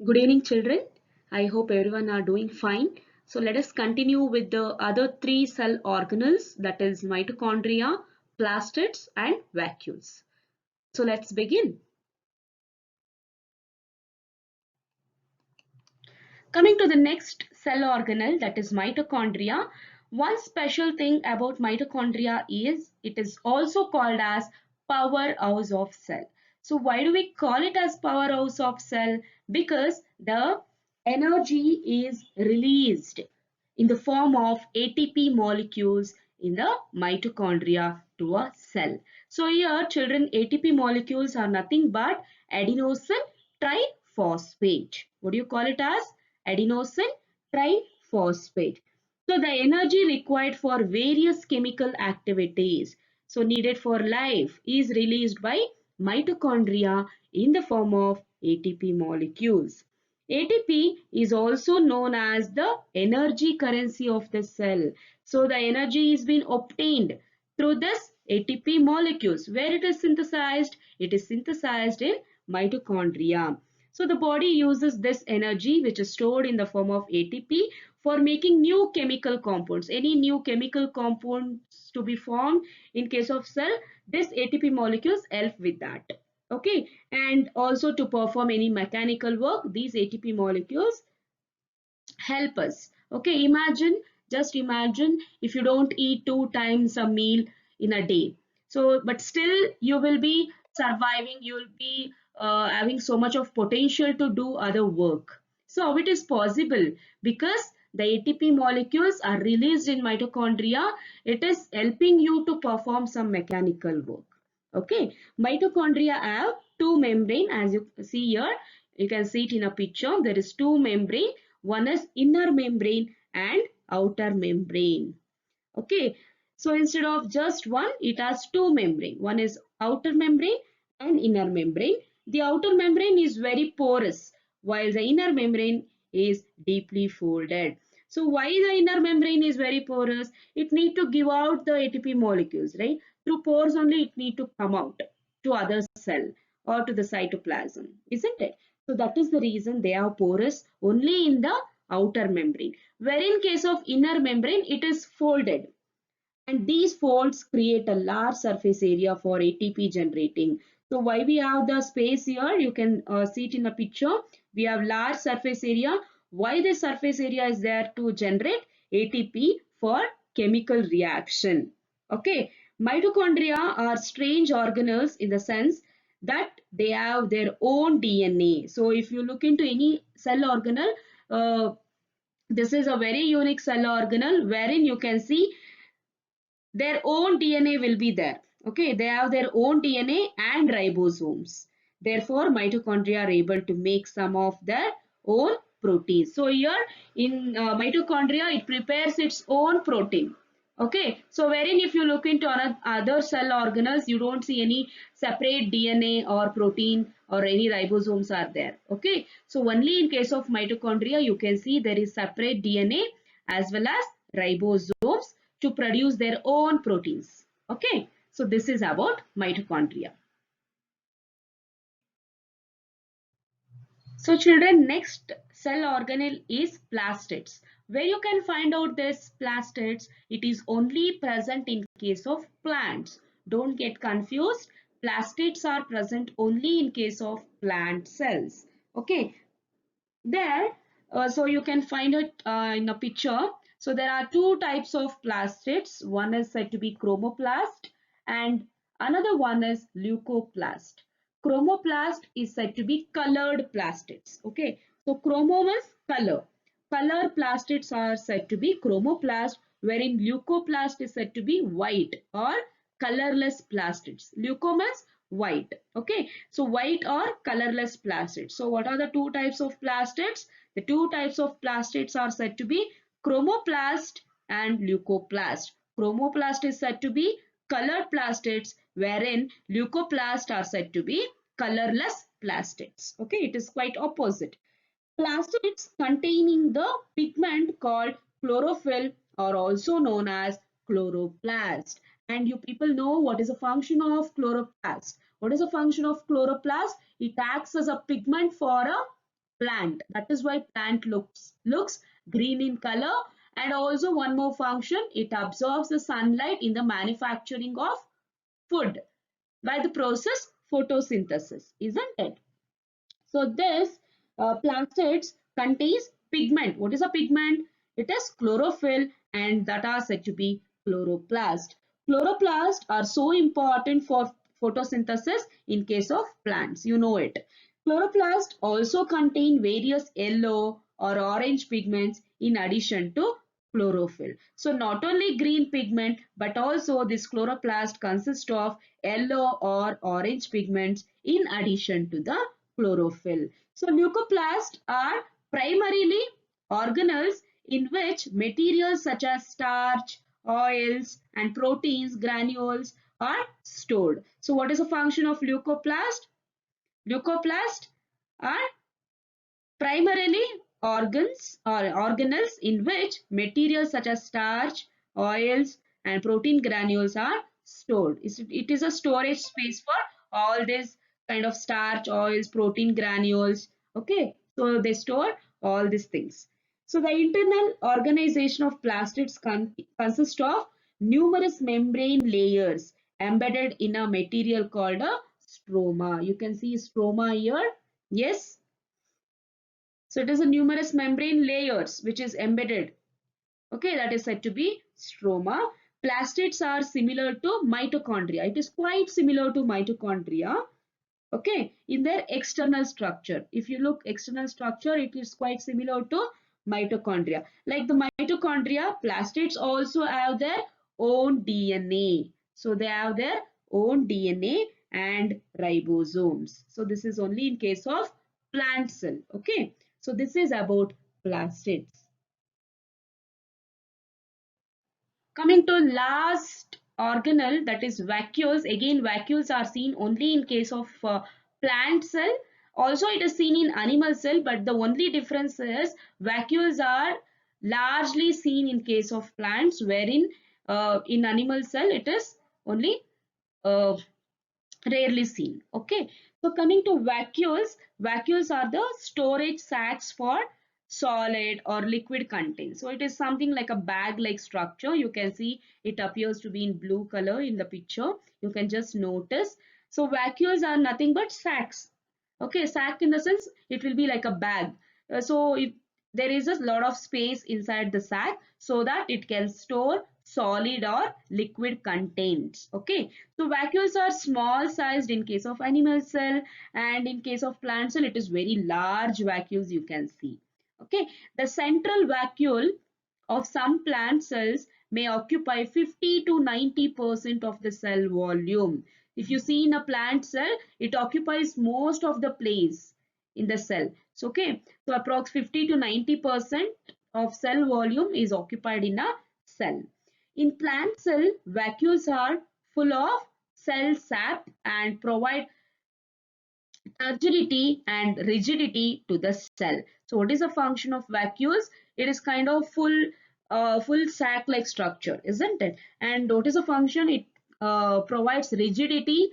Good evening, children. I hope everyone are doing fine. So let us continue with the other three cell organelles, that is mitochondria, plastids and vacuoles. So let's begin. Coming to the next cell organelle, that is mitochondria. One special thing about mitochondria is it is also called as powerhouse of cell. So why do we call it as powerhouse of cell? Because the energy is released in the form of ATP molecules in the mitochondria to a cell. So here children, ATP molecules are nothing but adenosine triphosphate. What do you call it as? Adenosine triphosphate. So the energy required for various chemical activities, so needed for life, is released by mitochondria in the form of ATP molecules. ATP is also known as the energy currency of the cell. So the energy is being obtained through this ATP molecules. Where it is synthesized? It is synthesized in mitochondria. So the body uses this energy which is stored in the form of ATP for making new chemical compounds. Any new chemical compounds to be formed in case of cell, this ATP molecules help with that. Okay, and also to perform any mechanical work, these ATP molecules help us. Okay, just imagine if you don't eat 2 times a meal in a day. So, but still you will be surviving, you will be having so much of potential to do other work. So, how it is possible? Because the ATP molecules are released in mitochondria, it is helping you to perform some mechanical work. Okay, mitochondria have two membrane, as you see here. You can see it in a picture. There is two membrane. One is inner membrane and outer membrane. Okay, so instead of just one, it has two membrane. One is outer membrane and inner membrane. The outer membrane is very porous, while the inner membrane is deeply folded. So why the inner membrane is very porous? It need to give out the ATP molecules, right? Through pores only it need to come out to other cell or to the cytoplasm, isn't it? So that is the reason they are porous only in the outer membrane. Where in case of inner membrane, it is folded, and these folds create a large surface area for ATP generating. So why we have the space here, you can see it in a picture. We have large surface area. Why the surface area is there? To generate ATP for chemical reaction. Okay, mitochondria are strange organelles in the sense that they have their own DNA. So if you look into any cell organelle, uh, this is a very unique cell organelle wherein you can see their own DNA will be there. Okay, they have their own DNA and ribosomes. Therefore, mitochondria are able to make some of their own proteins. So here in mitochondria, it prepares its own protein. Okay, so wherein if you look into other cell organelles, you don't see any separate DNA or protein or any ribosomes are there. Okay, so only in case of mitochondria, you can see there is separate DNA as well as ribosomes to produce their own proteins. Okay, so this is about mitochondria. So children, next cell organelle is plastids. Where you can find out this plastids, it is only present in case of plants. Don't get confused. Plastids are present only in case of plant cells. Okay, there, so you can find it in a picture. So there are two types of plastids. One is said to be chromoplast and another one is leucoplast. Chromoplast is said to be colored plastids. Okay, so chromo means color. Color plastids are said to be chromoplast, wherein leucoplast is said to be white or colorless plastids. Leuco means white. Okay, so white or colorless plastids. So what are the two types of plastids? The two types of plastids are said to be chromoplast and leucoplast. Chromoplast is said to be colored plastids, wherein leucoplast are said to be colorless plastids. Okay, it is quite opposite. Plastids containing the pigment called chlorophyll are also known as chloroplast. And you people know what is the function of chloroplast. What is the function of chloroplast? It acts as a pigment for a plant. That is why plant looks green in color. And also one more function, it absorbs the sunlight in the manufacturing of food by the process photosynthesis, isn't it? So this plastids contains pigment. What is a pigment? It is chlorophyll and that are said to be chloroplast. Chloroplasts are so important for photosynthesis in case of plants. You know it. Chloroplasts also contain various yellow or orange pigments in addition to chlorophyll. So not only green pigment but also this chloroplast consists of yellow or orange pigments in addition to the chlorophyll. So leucoplasts are primarily organelles in which materials such as starch, oils and proteins granules are stored. So what is the function of leucoplast? Leucoplasts are primarily organs or organelles in which materials such as starch, oils and protein granules are stored. It is a storage space for all these kind of starch, oils, protein granules. Okay, so they store all these things. So the internal organization of plastids consists of numerous membrane layers embedded in a material called a stroma. You can see stroma here. Yes. So it is a numerous membrane layers which is embedded. Okay, that is said to be stroma. Plastids are similar to mitochondria. It is quite similar to mitochondria. Okay, in their external structure. If you look external structure, it is quite similar to mitochondria. Like the mitochondria, plastids also have their own DNA. So they have their own DNA and ribosomes. So this is only in case of plant cell. Okay, so this is about plastids. Coming to last organelle, that is vacuoles. Again, vacuoles are seen only in case of plant cell. Also, it is seen in animal cell, but the only difference is vacuoles are largely seen in case of plants, wherein in animal cell it is only uh, rarely seen. Okay, so coming to vacuoles, vacuoles are the storage sacs for solid or liquid content. So it is something like a bag like structure. You can see it appears to be in blue color in the picture. You can just notice. So vacuoles are nothing but sacs. Okay, sac in the sense it will be like a bag. So if there is a lot of space inside the sac so that it can store solid or liquid contents. Okay, so vacuoles are small sized in case of animal cell, and in case of plant cell it is very large vacuoles you can see. Okay, the central vacuole of some plant cells may occupy 50 to 90% of the cell volume. If you see in a plant cell, it occupies most of the place in the cell. So, okay, so approx 50 to 90% of cell volume is occupied in a cell. In plant cell, vacuoles are full of cell sap and provide turgidity and rigidity to the cell. So what is the function of vacuoles? It is kind of full sac like structure, isn't it? And what is the function? It provides rigidity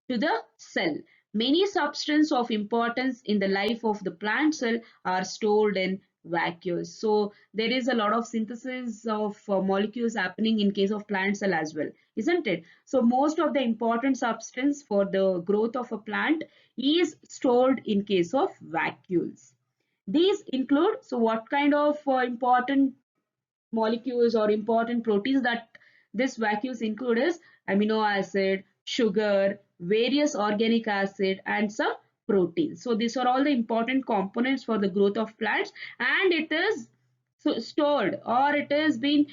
to the cell. Many substances of importance in the life of the plant cell are stored in vacuoles. So there is a lot of synthesis of molecules happening in case of plant cell as well, isn't it? So most of the important substance for the growth of a plant is stored in case of vacuoles. These include, so what kind of important molecules or important proteins that this vacuoles include is amino acid, sugar, various organic acid and some proteins. So these are all the important components for the growth of plants, and it is stored or it is being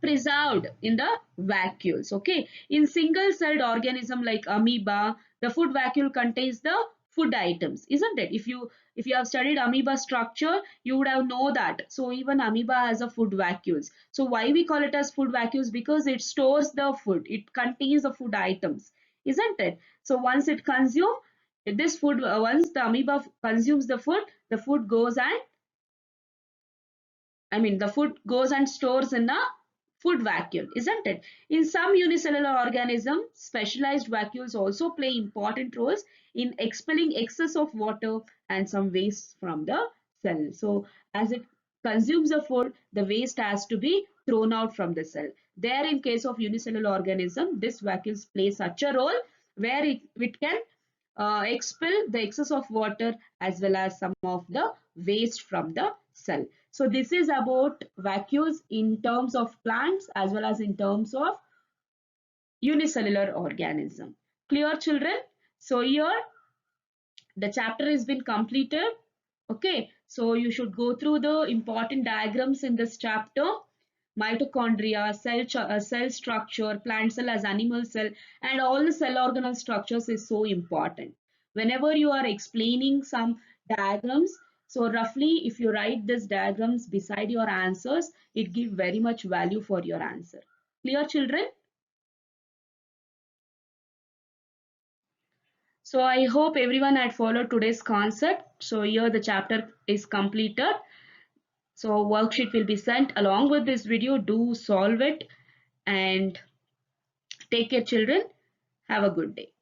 preserved in the vacuoles. Okay, in single celled organism like amoeba, the food vacuole contains the food items, isn't it? If you have studied amoeba structure, you would have know that. So even amoeba has a food vacuoles. So why we call it as food vacuoles? Because it stores the food, it contains the food items, isn't it? So once it consumes this food, once the amoeba consumes the food goes and the food goes and stores in a food vacuole, isn't it? In some unicellular organisms, specialized vacuoles also play important roles in expelling excess of water and some waste from the cell. So as it consumes the food, the waste has to be thrown out from the cell. There, in case of unicellular organism, this vacuoles play such a role where it can expel the excess of water as well as some of the waste from the cell. So this is about vacuoles in terms of plants as well as in terms of unicellular organism. Clear, children? So here the chapter has been completed. Okay, so you should go through the important diagrams in this chapter. Mitochondria, cell structure, plant cell as animal cell, and all the cell organelle structures is so important. Whenever you are explaining some diagrams, so roughly if you write these diagrams beside your answers, it gives very much value for your answer. Clear, children? So I hope everyone had followed today's concept. So here the chapter is completed. So worksheet will be sent along with this video. Do solve it and take care, children. Have a good day.